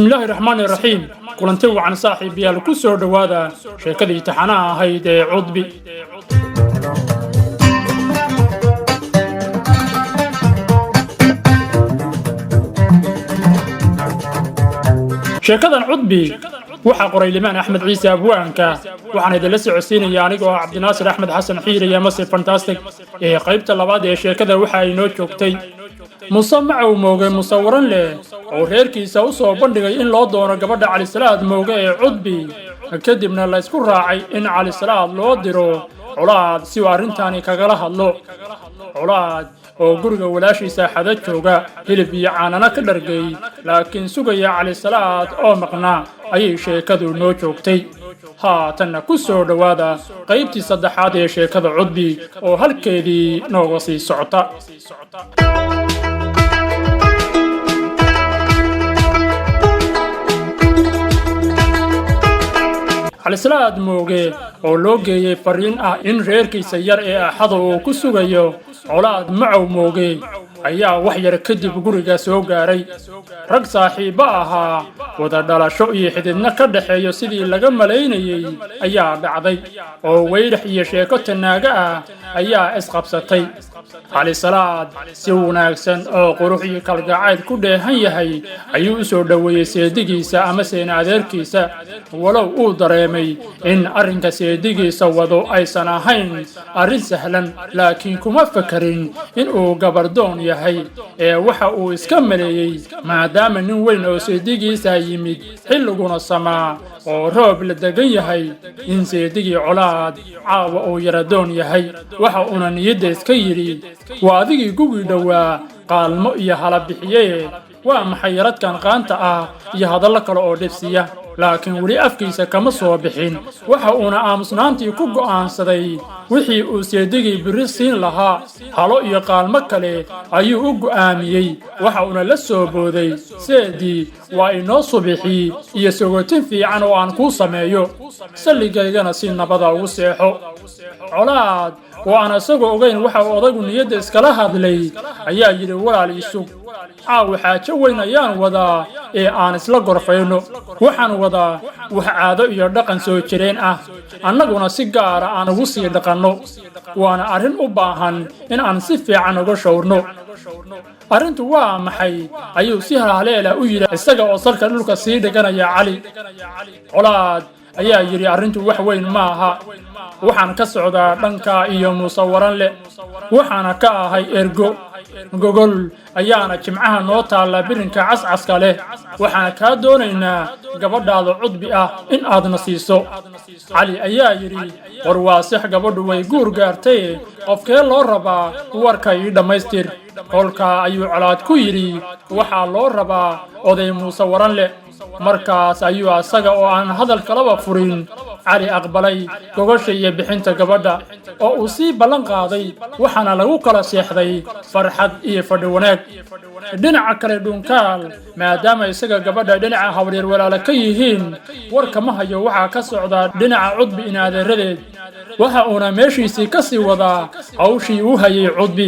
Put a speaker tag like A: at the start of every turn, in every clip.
A: بسم الله الرحمن الرحيم كلنتي وعن صاحب يال كسر دوادا شيكدي تحنا هيدا عضبي شيكدان عضبي waxaa qoray limaan axmed ciise abwaanka waxaan idinla socodsiinaya anigoo ah cabdinaasir axmed xasan xiir iyo mase fantastic ee qaybta labaad ee sheekada waxa ay noo joogtay muuse macow mooge musawaran leh oo reerkiisa u soo bandhigay in loo doono gabadha calisalaad mooge ee cudbi kadibna la isku raacay in calisalaad loo diro colaad si uu arrintaani kagala hadlo colaad oo guriga walaashiisa xada jooga hilib iyo caanana ka dhargay laakiin sugaya calisalaad oo maqnaa ayay sheekadu noo joogtay haatanna ku soo dhowaada qaybtii saddexaad ee sheekada cudbi oo halkeedii nooga sii socota calisalaad mooge oo loo geeyey fariin ah in reerkiisa yar ee axada uu ku sugayo colaad macow mooge ayaa wax yar kadib guriga soo gaaray rag saaxiibo ahaa wada dhalasho iyo xididna ka dhaxeeyo sidii laga malaynayay ayaa dhacday oo weyrax iyo sheeko tanaaga ah ayaa isqabsatay calisalaad si wanaagsan oo qurux iyo kalgacayl ku dheehan yahay ayuu u soo dhoweeyey seedigiisa ama seena adeerkiisa walow uu dareemay in arrinka seedigiisa wado aysan ahayn arrin sahlan laakiin kuma fakarin inuu gabardoon yahay ee waxa uu iska maleeyey maadaama nin weyn oo seedigiisa yimid xilliguna samaa oo roob la degan yahay in seedigii colaad caawa uu yaradoon yahay waxa uuna niyadda iska yidhi waa adigii gugii dhowaa qaalmo iyo hala bixiye waa maxay yaradkan qaanta ah iyo hadallo kale oo dhibsiya laakiin weli afkiisa kama soo bixin waxa uuna aamusnaantii ku go'aansaday wixii uu seedigii biri siin lahaa halo iyo qaalmo kale ayuu u go'aamiyey waxa uuna la soo booday seedii waa inoo subixii iyo sogotin fiican oo aan kuu sameeyo salligaygana si nabada ugu seexo colaad oo aan isagoo ogayn waxa uu odaygu niyadda iskala hadlay ayaa yidhi walaal isug caawa xaajo weyn ayaan wadaa ee aan isla gorfayno waxaan wadaa wax caado iyo dhaqan soo jireen ah annaguna si gaara aan ugu sii dhaqanno waana arrin u baahan in aan si fiican uga showrno arrintu waa maxay ayuu si halhaleela u yidhi isaga oo salka dhulka sii dhiganaya cali colaad ayaa yidhi arrintu wax weyn maaha waxaan ka socdaa dhanka iyo musawaran leh waxaana ka ahay ergo gogol ayaana jimcaha noo taalla birinka cascaska leh waxaana kaa doonaynaa gabadhaada cudbi ah in aadna siiso cali ayaa yidhi war waasix gabadhu way guur gaartay qofkee loo rabaa warka ii dhammaystir kolkaa ayuu colaad ku yidhi waxaa loo rabaa oday musawaran leh markaas ayuu asaga oo aan hadal kalaba furin cali aqbalay gogosha iyo bixinta gabadha oo uu sii ballan qaaday waxaana lagu kala seexday farxad iyo fadhi wanaag dhinaca kale dhunkaal maadaama isaga gabadha dhinaca hawryar walaala ka yihiin war kama hayo waxaa ka socda dhinaca cudbi inaadeeradeed waxa uuna meeshiisii ka sii wadaa hawshii uu hayay cudbi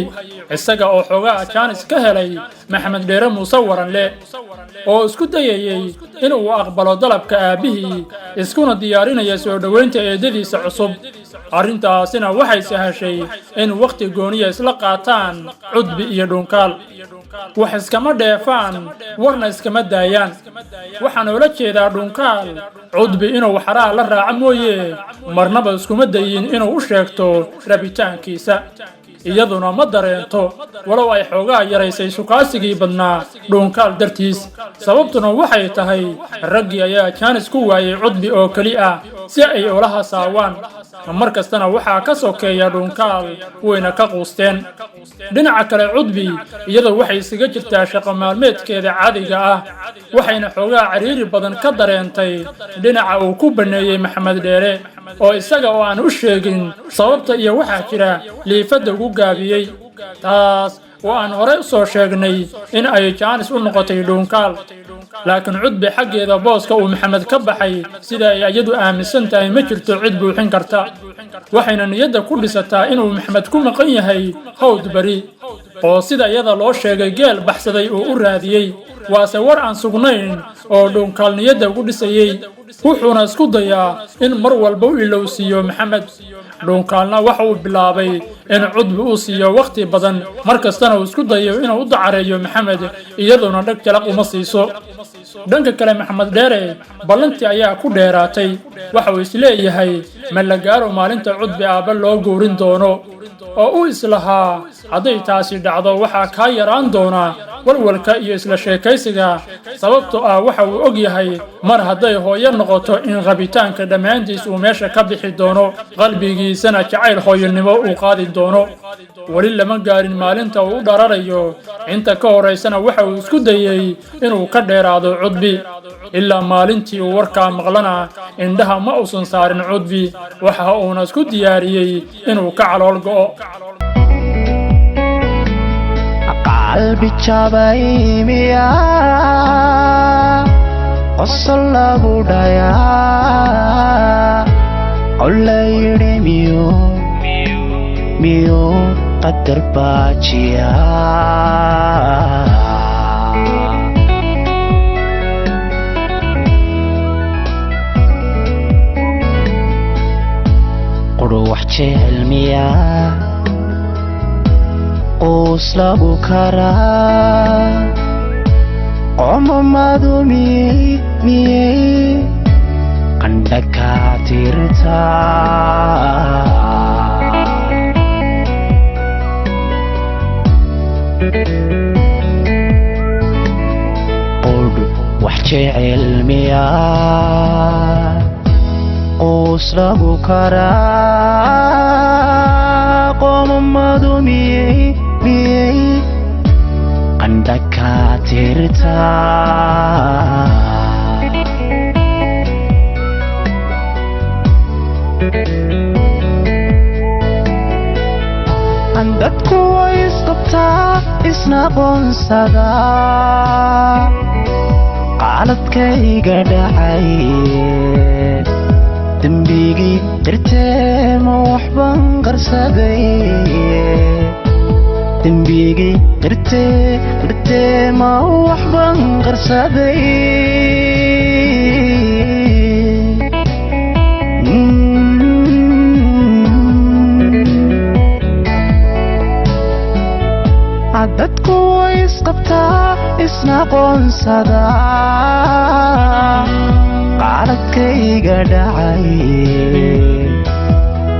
A: isaga oo xoogaa jaanis ka helay maxamed dheere musawaran leh oo isku dayayey inuu aqbalo dalabka aabbihii iskuna diyaarinaya soo dhoweynta eedadiisa cusub arrintaasina waxay sahashay in wakhti gooniya isla qaataan cudbi iyo dhunkaal wax iskama dheefaan warna iskama daayaan waxaan oola jeedaa dhunkaal cudbi inuu xaraa la raaco mooye marnaba iskuma dayin inuu u sheegto rabitaankiisa iyaduna ma dareento walow ay xoogaa yaraysay sukaasigii badnaa dhunkaal dartiis sababtuna waxay tahay raggii ayaa jaanis ku waayey cudbi oo keli ah si ay ula hasaawaan mar kastana waxaa ka sokeeya dhunkaal wayna ka quusteen dhinaca kale cudbi iyadoo waxay isaga jirtaa shaqo maalmeedkeeda caadiga ah waxayna xoogaa cariiri badan ka dareentay dhinaca uu ku banneeyey maxamed dheere oo isaga oo aan u sheegin sababta iyo waxaa jira liifadda ugu gaabiyey taas oo aan horey u soo sheegnay in ay jaanis u noqotay dhunkaal laakiin cudbi xaggeeda booska uu maxamed ka baxay sida ay iyadu aaminsan tahay ma jirto cid buuxin karta waxayna niyadda ku dhisataa inuu maxamed ku maqan yahay hawd bari oo sida iyada loo sheegay geel baxsaday oo u raadiyey waase war aan sugnayn oo dhuunkaalniyadda ugu dhisayey wuxuuna isku dayaa in mar walba u ilowsiiyo maxamed dhuunkaalna waxa uu bilaabay in cudbi uu siiyo waqti badan markastana uu isku dayo inuu u dacareeyo maxamed iyadoona dhag jalaq uma siiso dhanka kale maxamed dheere ballantii ayaa ku dheeraatay waxa uu isleeyahay ma la gaaro maalinta cudbi aabba loo guurin doono oo uu islahaa hadday taasi dhacdo waxaa kaa yaraan doona walwalka iyo isla sheekaysiga sababtoo ah waxa uu og yahay mar hadday hooyo noqoto in rabitaanka dhammaantiis uu meesha ka bixi doono qalbigiisana jacayl hooyonimo uu qaadi doono weli lama gaarin maalinta uu u dhararayo inta ka horaysana waxa uu isku dayey inuu ka dheeraado cudbi ilaa maalintii uu warkaa maqlana indhaha ma uusan saarin cudbi waxa uuna isku diyaariyey inuu ka calool go'o
B: qalbi jabay miya qosol lagu dhayaa qolayidhi miyuu qadar baajiya quru wax jecel miya qoos lagu karaa qomamadu miyey qandha kaa tirtaa qudh wax jecel miya qoos lagu karaa qomamadu miyey qandha kaa tirtaa dadku way isqabtaa isna qoonsadaa qaaladkayga dhacay dembigii dartee ma waxban qarsaday dembigii dartee ma waxban qarsaday dadku way isqabtaa isna qoonsadaa qaaladkayga dhacay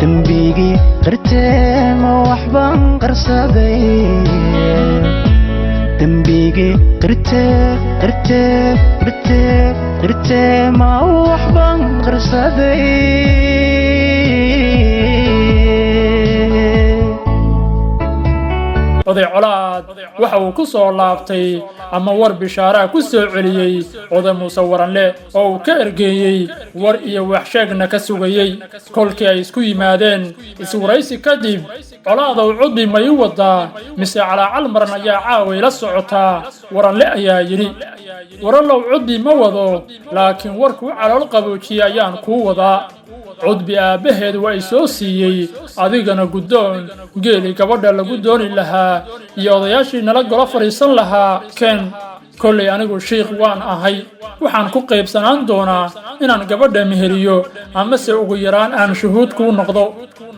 B: dembigii dartee ma waxban qarsaday dembigii dartee ma waxban qarsaday
A: oday colaad waxa uu ku soo laabtay ama war bishaaraha ku soo celiyey oday muuse waranle oo uu ka ergeeyey war iyo waxsheegna ka sugayey kolkii ay isku yimaadeen iswaraysi kadib colaadow cudbi ma ii wadaa mise calaacal maran ayaa caaway la socotaa waranle ayaa yidhi warallow cudbi ma wado laakiin warkuu calool qaboojiyey ayaan kuu wadaa cudbi aabbaheed waa i soo siiyey adigana guddoon geeli gabadha lagu dooni lahaa iyo odayaashii nala golo fadhiisan lahaa ken kollay anigu shiikh waan ahay waxaan ku qaybsanaan doonaa inaan gabadha meheriyo amase ugu yaraan aan shuhuud kuu noqdo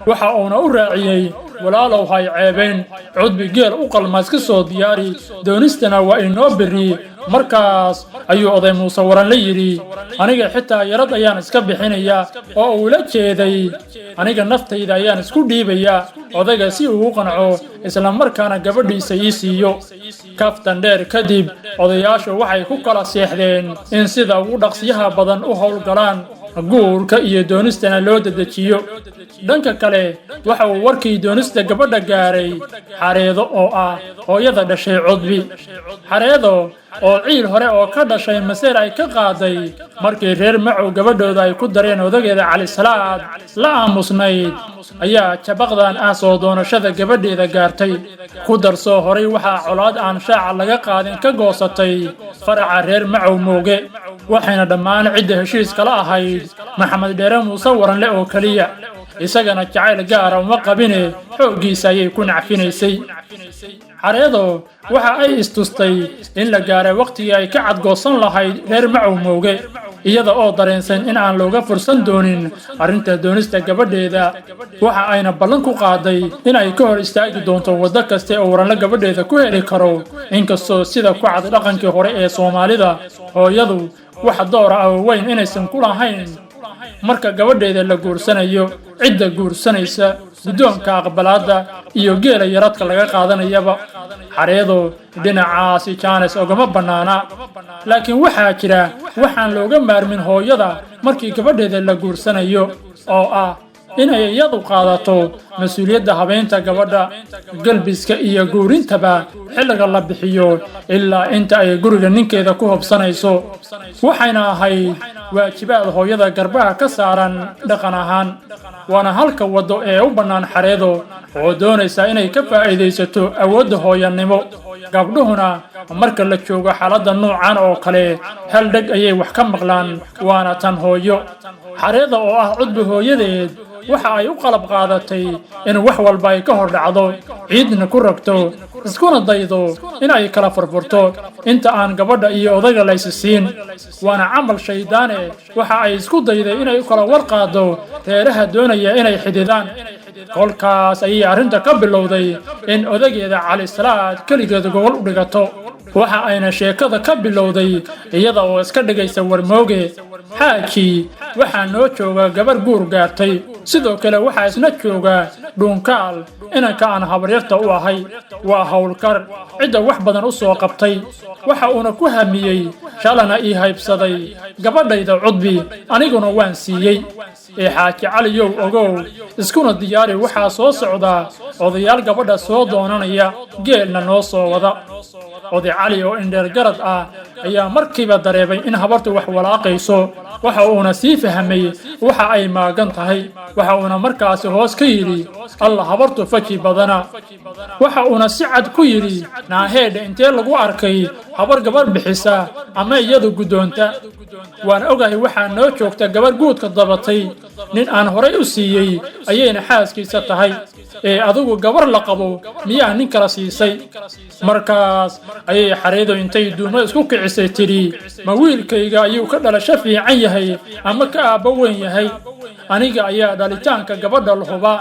A: waxa uuna u raaciyey walaalow hay ceebayn cudbi geel u qalmaas ka soo diyaari doonistana waa inoo berri markaas ayuu oday muuse waranle yidhi aniga xitaa yarad ayaan iska bixinayaa oo uu la jeeday aniga naftayda ayaan isku dhiibayaa odayga si uu u qanco isla markaana gabadhiisa ii siiyo kaftan dheer kadib odayaashu waxay ku kala seexdeen in sida ugu dhaqsiyaha badan u howlgalaan guurka iyo doonistana loo dedejiyo dhanka kale waxa uu warkii doonista gabadha gaaray xareedo oo ah hooyada dhashay cudbi xareedo oo ciil hore oo ka dhashay maseer ay ka qaaday markii reer macow gabadhooda ay ku dareen odageeda calisalaad la aamusnayd ayaa jabaqdan ah soo doonashada gabadheeda gaartay ku darsoo horay waxaa colaad aan shaaca laga qaadin ka goosatay faraca reer macow mooge waxayna dhammaan cidda heshiis kala ahayd maxamed dheere muuse waranle oo keliya isagana jacayl gaara uma qabine xooggiisa ayay ku nacfinaysay xareedo waxa ay istustay in la gaaray waqtigii ay ka cadgoosan lahayd reer macow mooge iyada oo dareensan in aan looga fursan doonin arrinta doonista gabadheeda waxa ayna ballan ku qaaday in ay ka hor istaagi doonto waddo kaste oo waranla gabadheeda ku heli karo inkastoo sida ku cad dhaqankii hore ee Soomaalida hooyadu wax door ah oo weyn inaysan ku lahayn marka gabadheeda la guursanayo cidda guursanaysa guddoonka aqbalaada iyo geela yaradka laga qaadanayaba xareedo dhinacaasi Jaanes ogama banaana laakiin waxaa jira waxaan looga maarmin hooyada markii gabadheeda la guursanayo oo ah in ay iyadu qaadato mas'uuliyadda habeenta gabadha galbiska iyo guurintaba xilliga la bixiyo ilaa inta ay guriga ninkeeda ku hobsanayso waxayna ahayd waajibaad hooyada garbaha ka saaran dhaqan ahaan waana halka wado ee u bannaan xareedo oo doonaysa inay ka faa'iidaysato awoodda hooyanimo gabdhuhuna marka la joogo xaaladda noocan oo kale hal dheg ayay wax ka maqlaan waana tan hooyo xareeda oo ah cudbi hooyadeed waxa ay u qalab qaadatay in wax walba ay ka hor dhacdo ciidna ku ragto iskuna daydo in ay kala furfurto inta aan gabadha iyo odayga la isiin waana camal shaydaane waxa ay isku dayday inay u kala warqaado reeraha doonaya inay xididaan kolkaas ayay arrinta ka bilowday in odageeda Cali Salaad kaligeed gogol u dhigato waxa ayna sheekada ka bilowday iyada oo iska dhigaysa warmooge xaaji waxa noo jooga gabar guur gaartay sidoo kale waxa isna jooga dhuunkaal inanka aan habaryarta u ahay waa hawlkar cidda wax badan u soo qabtay waxa uuna ku hamiyey shalana ii haybsaday gabadhayda cudbi aniguna waan siiyey xaaji Caliyow ogow iskuna diyaari waxa soo socda odayaal gabadha soo doonanaya geelna noo soo wada oday Cali oo indheer garad ah ayaa markiiba dareebay in habartu wax walaaqayso waxa uuna sii fahmay waxa ay maagan tahay waxa uuna markaas hoos ka yiri Allah habartu faji badana waxa uuna si cad ku yiri naaheed intee lagu arkay habar gabar bixisa ama iyadu gudoonta waan ogahay waxa noo joogta gabar guudka dabatay nin aan horay u siiyay ayayna xaaskiisa tahay adigu gabar la qabo miyaa nin kala siisay markaas ayay xareedo intay duumo isku kicisay tiri ma wiilkayga ayuu ka dhalasho fiican yahay ama ka aabba weyn yahay aniga ayaa dhalitaanka gabadha lahuba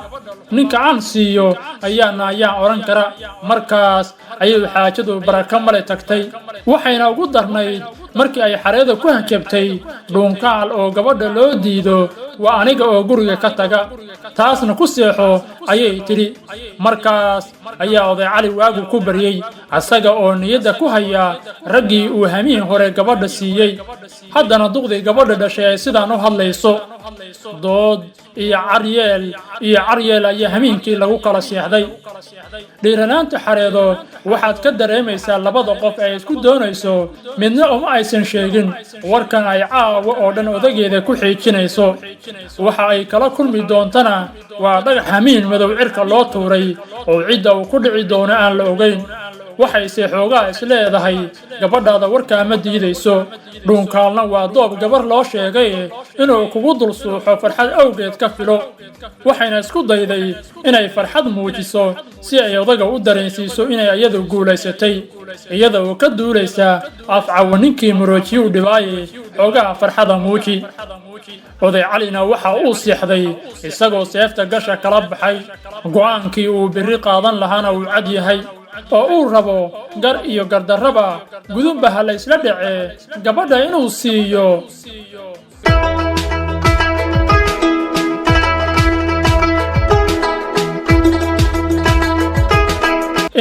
A: ninka aan siiyo ayaa oran kara markaas ayay xaajadu baraka male tagtay waxayna ugu darnayd markii ay xareedo ku hanjabtay dhuunkaal oo gabadha loo diido waa aniga oo guriga ka taga taasna ku seexo ayay tiri markaas ayaa oday Cali waagu ku bariyay asaga oo niyada ku haya raggii uu hamiin hore gabadha siiyay haddana duqdi gabadha dhashay sidaan u hadlayso dood iyo caryeel ayaa hamiinkii lagu kala seexday dhiiranaanta xareedo waxaad ka dareemaysaa labada qof ay isku doonayso midna uma aysan sheegin warkan ay caawa oo dhan odageeda ku xiijinayso waxa ay kala kulmi doontana waa dhagax hamiin madow cirka loo tuuray oo cidda uu ku dhici doono aan la ogeyn waxayse xoogaa isleedahay gabadhaada warkaa ma diidayso dhuunkaalna waa doob gabar loo sheegay inuu kugu dul suuxo farxad awgeed ka filo waxayna isku dayday inay farxad muujiso si ay odaga u dareensiiso inay iyadu guulaysatay iyada oo ka duulaysa afcawa ninkii muroojiyuu dhibaaye xoogaa farxada muuji oday Calina waxa uu seexday isagoo seefta gasha kala baxay go'aankii uu biri qaadan lahaana uu cad yahay oo uu rabo gar iyo gardarraba gudubba la isla dhacee gabadha inuu siiyo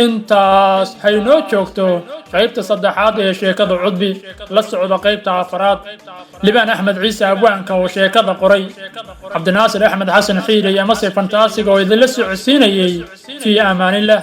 A: intaas haynoo joogto qaybta saddexaad ee sheekada cudbi la socda qaybta afraad libaan axmed ciise abwaanka oo sheekada qoray cabdinaasir axmed xasan xiiri iyo mase fantaasiga oo idinla socodsiinayay fii amaanillah